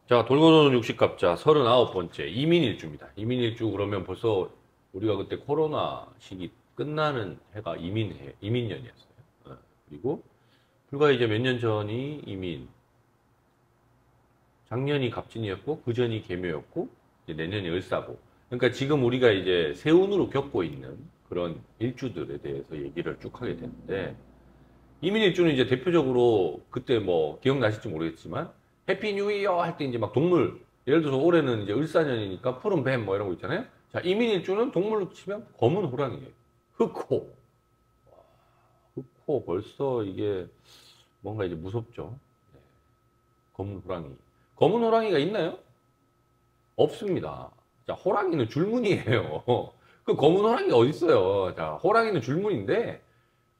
자, 돌고 도는 60갑자 39번째 이민일주입니다. 이민일주 그러면 벌써 우리가 그때 코로나 시기 끝나는 해가 이민년이었어요. 그리고 불과 이제 몇 년 전이 작년이 갑진이었고, 그 전이 개묘였고, 이제 내년이 을사고. 그러니까 지금 우리가 이제 세운으로 겪고 있는 그런 일주들에 대해서 얘기를 쭉 하게 되는데, 이민일주는 이제 대표적으로 그때 뭐 기억나실지 모르겠지만 해피 뉴 이어 할 때 이제 막 동물 예를 들어서 올해는 이제 을사년이니까 푸른 뱀 뭐 이런 거 있잖아요. 자, 이민일주는 동물로 치면 검은 호랑이에요. 흑호. 흑호 벌써 이게 뭔가 이제 무섭죠. 네. 검은 호랑이. 검은 호랑이가 있나요? 없습니다. 자, 호랑이는 줄무늬예요. 그 검은 호랑이 어디 있어요? 자, 호랑이는 줄무늬인데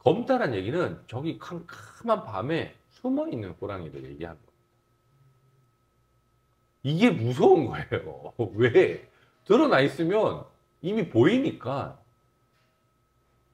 검다란 얘기는 저기 캄캄한 밤에 숨어 있는 호랑이를 얘기하는 거예요. 이게 무서운 거예요. 왜? 드러나 있으면 이미 보이니까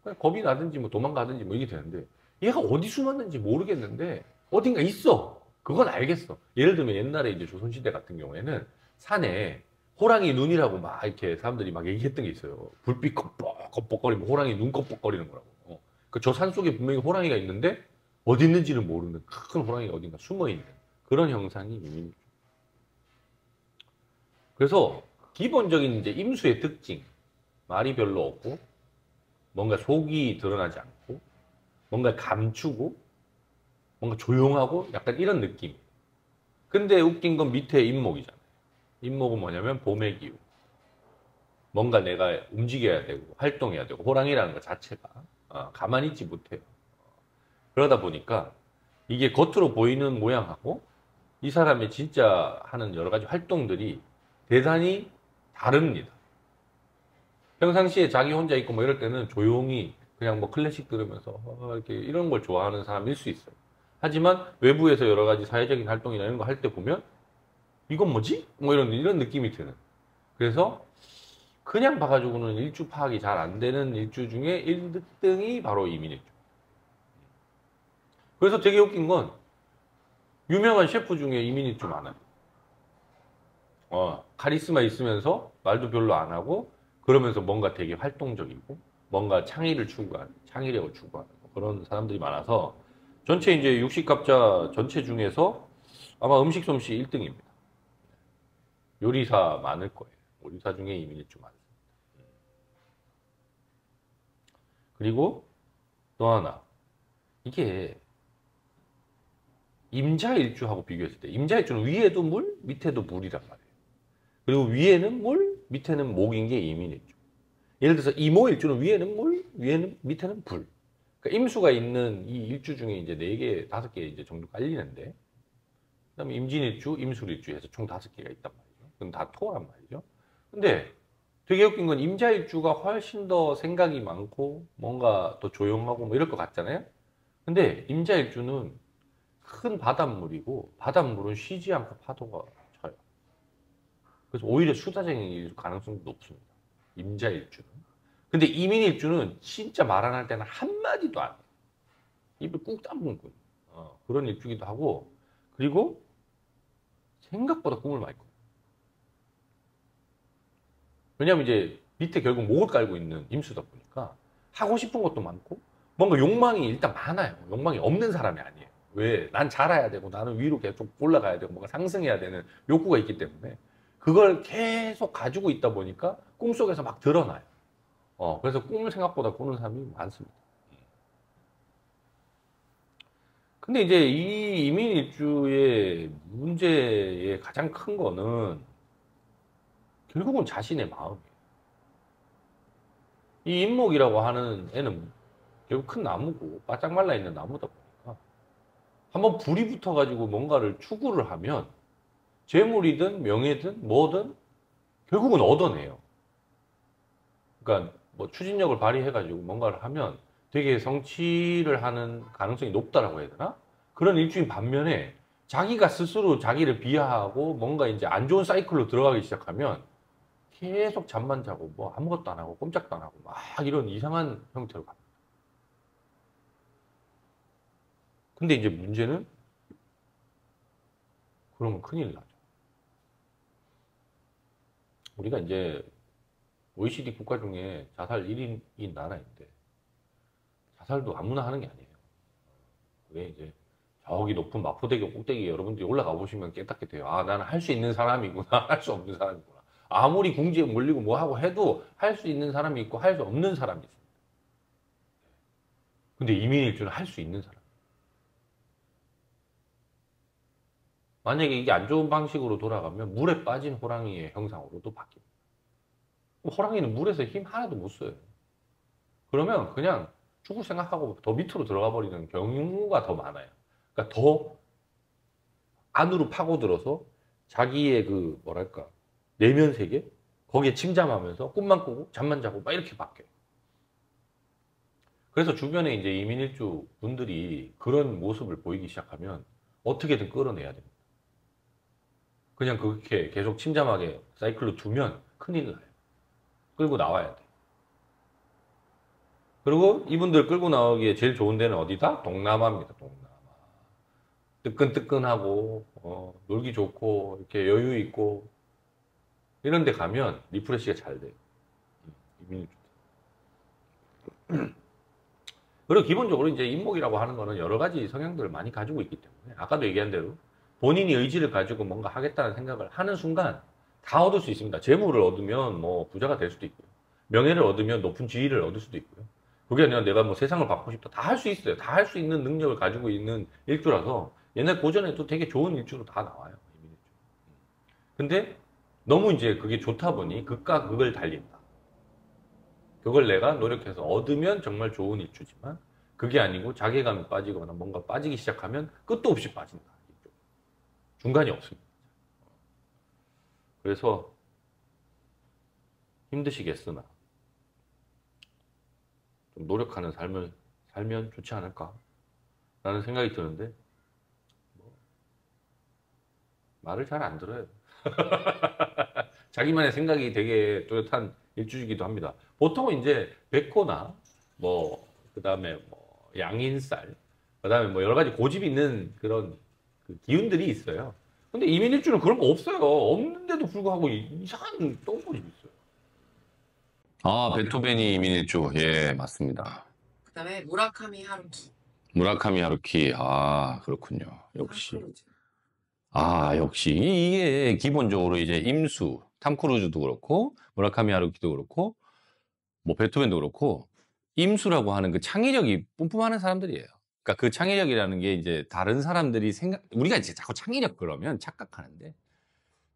그냥 겁이 나든지 뭐 도망가든지 뭐 이게 되는데 얘가 어디 숨었는지 모르겠는데 어딘가 있어. 그건 알겠어. 예를 들면 옛날에 이제 조선시대 같은 경우에는 산에 호랑이 눈이라고 막 이렇게 사람들이 막 얘기했던 게 있어요. 불빛 껌뻑껌뻑거리면 호랑이 눈 껌뻑거리는 거라고. 그저 산속에 분명히 호랑이가 있는데 어디 있는지는 모르는 큰 호랑이가 어딘가 숨어 있는 그런 형상이 이민이죠. 그래서 기본적인 이제 임수의 특징, 말이 별로 없고 뭔가 속이 드러나지 않고 뭔가 감추고 뭔가 조용하고 약간 이런 느낌. 근데 웃긴 건 밑에 임목이잖아요. 임목은 뭐냐면 봄의 기운. 뭔가 내가 움직여야 되고 활동해야 되고 호랑이라는 것 자체가 가만히 있지 못해요. 그러다 보니까 이게 겉으로 보이는 모양하고 이 사람의 진짜 하는 여러 가지 활동들이 대단히 다릅니다. 평상시에 자기 혼자 있고 뭐 이럴 때는 조용히 그냥 뭐 클래식 들으면서 이렇게 이런 걸 좋아하는 사람일 수 있어요. 하지만 외부에서 여러 가지 사회적인 활동이나 이런 거 할 때 보면 이건 뭐지? 뭐 이런 느낌이 드는. 그래서 그냥 봐가지고는 일주 파악이 잘 안 되는 일주 중에 1등이 바로 이민일주. 그래서 되게 웃긴 건 유명한 셰프 중에 이민일주 많아요. 카리스마 있으면서 말도 별로 안 하고 그러면서 뭔가 되게 활동적이고 뭔가 창의력을 추구하는 그런 사람들이 많아서 전체 이제 60갑자 전체 중에서 아마 음식 솜씨 1등입니다. 요리사 많을 거예요. 요리사 중에 이민일주 많습니다. 그리고 또 하나 이게 임자일주하고 비교했을 때 임자일주는 위에도 물, 밑에도 물이란 말이에요. 그리고 위에는 물, 밑에는 목인 게 이민일주. 예를 들어서 이모일주는 위에는 물, 밑에는 불. 그러니까 임수가 있는 이 일주 중에 이제 4개, 5개 이제 정도 깔리는데, 그다음에 임진일주, 임술일주 해서 총 5개가 있단 말이죠. 그럼 다 토란 말이죠. 근데 되게 웃긴 건 임자일주가 훨씬 더 생각이 많고 뭔가 더 조용하고 뭐 이럴 것 같잖아요. 근데 임자일주는 큰 바닷물이고 바닷물은 쉬지 않고 파도가 쳐요. 그래서 오히려 수다쟁이일 가능성도 높습니다. 임자일주는. 근데 이민일주는 진짜 말 안 할 때는 한마디도 안 해요. 입을 꾹 다물고 그런 일주기도 하고 그리고 생각보다 꿈을 많이 꿔요. 왜냐면 이제 밑에 결국 목을 깔고 있는 임수다 보니까 하고 싶은 것도 많고 뭔가 욕망이 일단 많아요. 욕망이 없는 사람이 아니에요. 왜? 난 자라야 되고 나는 위로 계속 올라가야 되고 뭔가 상승해야 되는 욕구가 있기 때문에 그걸 계속 가지고 있다 보니까 꿈속에서 막 드러나요. 그래서 꿈을 생각보다 꾸는 사람이 많습니다. 근데 이제 이 이민일주의 문제의 가장 큰 거는 결국은 자신의 마음이에요. 이 인목이라고 하는 애는 결국 큰 나무고 바짝 말라 있는 나무다 보니까 한번 불이 붙어가지고 뭔가를 추구를 하면 재물이든 명예든 뭐든 결국은 얻어내요. 그러니까 뭐 추진력을 발휘해가지고 뭔가를 하면 되게 성취를 하는 가능성이 높다라고 해야 되나? 그런 일주인 반면에 자기가 스스로 자기를 비하하고 뭔가 이제 안 좋은 사이클로 들어가기 시작하면 계속 잠만 자고 뭐 아무것도 안 하고 꼼짝도 안 하고 막 이런 이상한 형태로 갑니다. 근데 이제 문제는 그러면 큰일 나죠. 우리가 이제 OECD 국가 중에 자살 1위인 나라인데 자살도 아무나 하는 게 아니에요. 그게 이제 저기 높은 마포대교 꼭대기에 여러분들이 올라가 보시면 깨닫게 돼요. 아, 나는 할 수 있는 사람이구나. 할 수 없는 사람이구나. 아무리 궁지에 몰리고 뭐 하고 해도 할 수 있는 사람이 있고 할 수 없는 사람이 있습니다. 근데 이민일주는 할 수 있는 사람. 만약에 이게 안 좋은 방식으로 돌아가면 물에 빠진 호랑이의 형상으로도 바뀝니다. 호랑이는 물에서 힘 하나도 못 써요. 그러면 그냥 죽을 생각하고 더 밑으로 들어가 버리는 경우가 더 많아요. 그러니까 더 안으로 파고들어서 자기의 그 뭐랄까 내면 세계 거기에 침잠하면서 꿈만 꾸고 잠만 자고 막 이렇게 바뀌어요. 그래서 주변에 이제 이민일주 분들이 그런 모습을 보이기 시작하면 어떻게든 끌어내야 됩니다. 그냥 그렇게 계속 침잠하게 사이클로 두면 큰일 나요. 끌고 나와야 돼. 그리고 이분들 끌고 나오기에 제일 좋은 데는 어디다? 동남아입니다. 동남아. 뜨끈뜨끈하고 놀기 좋고 이렇게 여유 있고 이런 데 가면 리프레시가 잘 돼요. 이민일주. 그리고 기본적으로 이제 인목이라고 하는 거는 여러 가지 성향들을 많이 가지고 있기 때문에 아까도 얘기한 대로 본인이 의지를 가지고 뭔가 하겠다는 생각을 하는 순간 다 얻을 수 있습니다. 재물을 얻으면 뭐 부자가 될 수도 있고요. 명예를 얻으면 높은 지위를 얻을 수도 있고요. 그게 아니라 내가 뭐 세상을 바꾸고 싶다. 다 할 수 있어요. 다 할 수 있는 능력을 가지고 있는 일주라서 옛날 고전에도 되게 좋은 일주로 다 나와요. 이민일주. 근데 너무 이제 그게 좋다 보니 극과 극을 달린다. 그걸 내가 노력해서 얻으면 정말 좋은 일주지만 그게 아니고 자괴감이 빠지거나 뭔가 빠지기 시작하면 끝도 없이 빠진다. 중간이 없습니다. 그래서 힘드시겠으나 좀 노력하는 삶을 살면 좋지 않을까 라는 생각이 드는데 뭐 말을 잘 안 들어요. 자기만의 생각이 되게 뚜렷한 일주이기도 합니다. 보통은 이제 백호나 뭐 그다음에 뭐 양인살 그다음에 뭐 여러 가지 고집 있는 그런 그 기운들이 있어요. 근데 이민일주는 그런 거 없어요. 없는데도 불구하고 이상한 똥고집이 있어요. 아, 베토벤이 이민일주. 예, 맞습니다. 그다음에 무라카미 하루키. 무라카미 하루키. 아, 그렇군요. 역시. 크루즈. 아, 역시 이게 기본적으로 이제 임수, 탐 크루즈도 그렇고 무라카미 하루키도 그렇고 뭐 베토벤도 그렇고 임수라고 하는 그 창의력이 뿜뿜하는 사람들이에요. 그러니까 그 창의력이라는 게 이제 다른 사람들이 우리가 이제 자꾸 창의력 그러면 착각하는데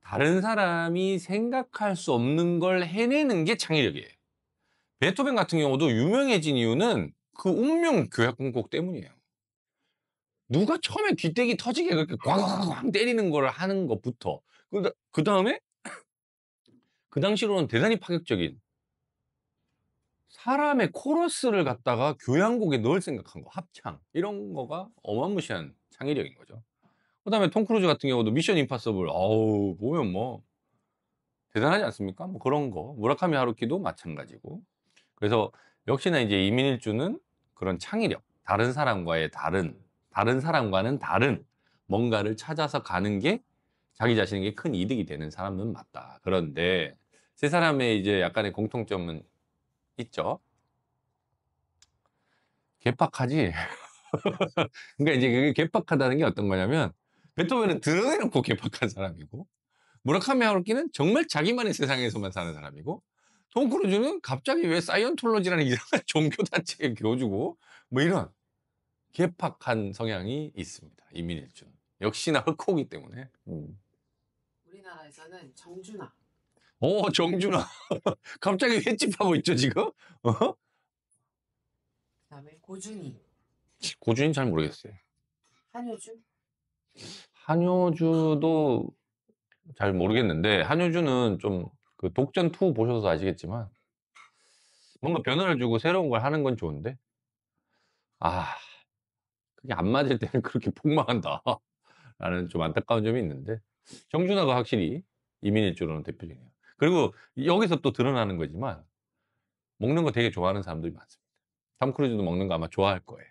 다른 사람이 생각할 수 없는 걸 해내는 게 창의력이에요. 베토벤 같은 경우도 유명해진 이유는 그 운명 교약 공곡 때문이에요. 누가 처음에 귀때기 터지게 그렇게 꽝꽝꽝 때리는 걸 하는 것부터 그 다음에 그 당시로는 대단히 파격적인 사람의 코러스를 갖다가 교향곡에 넣을 생각한 거, 합창 이런 거가 어마무시한 창의력인 거죠. 그 다음에 톰 크루즈 같은 경우도 미션 임파서블 어우 보면 뭐 대단하지 않습니까? 뭐 그런 거 무라카미 하루키도 마찬가지고 그래서 역시나 이제 이민일주는 그런 창의력 다른 사람과의 다른 사람과는 다른 뭔가를 찾아서 가는 게 자기 자신에게 큰 이득이 되는 사람은 맞다. 그런데 세 사람의 이제 약간의 공통점은 있죠. 개팍하지. 그러니까 이제 그게 개팍하다는 게 어떤 거냐면 베토벤은 드러내놓고 개팍한 사람이고 무라카미 하루키는 정말 자기만의 세상에서만 사는 사람이고 톰 크루즈는 갑자기 왜 사이언톨로지라는 이상한 종교단체의 교주고 뭐 이런 개팍한 성향이 있습니다. 이민일주는. 역시나 흑호기 때문에. 우리나라에서는 정준하. 정준하. 갑자기 횟집하고 있죠, 지금? 그다음에 고준희. 고준이는 잘 모르겠어요. 한효주. 한효주도 잘 모르겠는데, 한효주는 좀 그 독전 2 보셔서 아시겠지만, 뭔가 변화를 주고 새로운 걸 하는 건 좋은데, 아, 그게 안 맞을 때는 그렇게 폭망한다. 라는 좀 안타까운 점이 있는데, 정준하가 확실히 이민일주로는 대표적이에요. 그리고 여기서 또 드러나는 거지만, 먹는 거 되게 좋아하는 사람들이 많습니다. 톰 크루즈도 먹는 거 아마 좋아할 거예요.